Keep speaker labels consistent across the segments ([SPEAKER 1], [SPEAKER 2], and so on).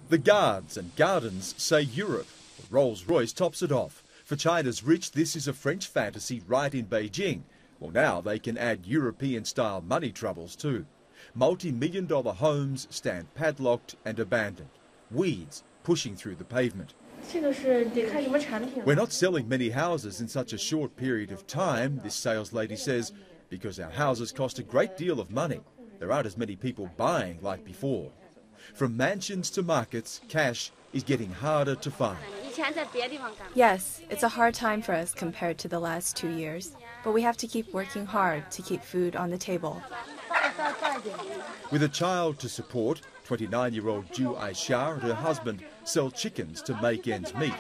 [SPEAKER 1] The guards and gardens say Europe. The Rolls-Royce tops it off. For China's rich, this is a French fantasy right in Beijing. Well, now they can add European-style money troubles too. Multi-million-dollar homes stand padlocked and abandoned. Weeds pushing through the pavement. We're not selling many houses in such a short period of time, this sales lady says, because our houses cost a great deal of money. There aren't as many people buying like before. From mansions to markets, cash is getting harder to find.
[SPEAKER 2] Yes, it's a hard time for us compared to the last 2 years, but we have to keep working hard to keep food on the table.
[SPEAKER 1] With a child to support, 29-year-old Ju Aisha and her husband sell chickens to make ends meet.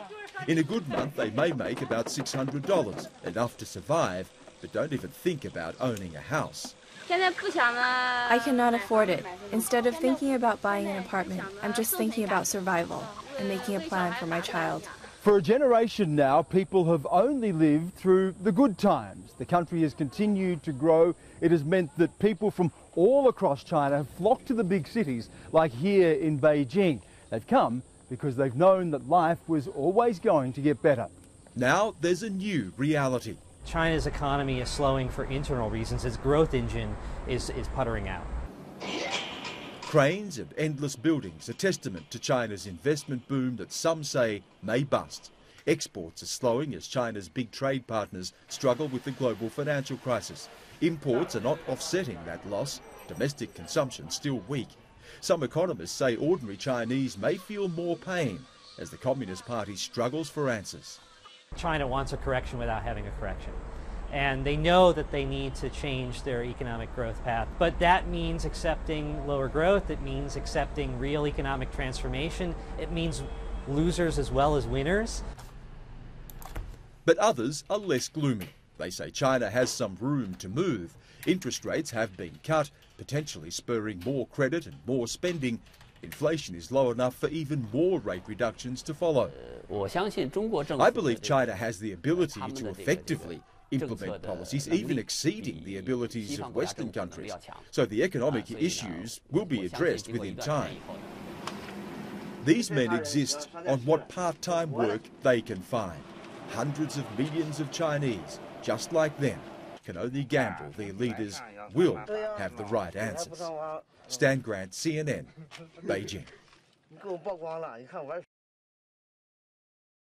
[SPEAKER 1] In a good month, they may make about $600, enough to survive, but don't even think about owning a house.
[SPEAKER 2] I cannot afford it. Instead of thinking about buying an apartment, I'm just thinking about survival and making a plan for my child.
[SPEAKER 3] For a generation now, people have only lived through the good times. The country has continued to grow. It has meant that people from all across China have flocked to the big cities, like here in Beijing. They've come because they've known that life was always going to get better.
[SPEAKER 1] Now there's a new reality.
[SPEAKER 4] China's economy is slowing for internal reasons. Its growth engine is puttering out.
[SPEAKER 1] Cranes and endless buildings, a testament to China's investment boom that some say may bust. Exports are slowing as China's big trade partners struggle with the global financial crisis. Imports are not offsetting that loss. Domestic consumption still weak. Some economists say ordinary Chinese may feel more pain as the Communist Party struggles for answers.
[SPEAKER 4] China wants a correction without having a correction. And they know that they need to change their economic growth path. But that means accepting lower growth. It means accepting real economic transformation. It means losers as well as winners.
[SPEAKER 1] But others are less gloomy. They say China has some room to move. Interest rates have been cut, potentially spurring more credit and more spending. Inflation is low enough for even more rate reductions to follow. I believe China has the ability to effectively implement policies even exceeding the abilities of Western countries, so the economic issues will be addressed within time. These men exist on what part-time work they can find. Hundreds of millions of Chinese, just like them, can only gamble their leaders will have the right answers. Stan Grant, CNN, Beijing.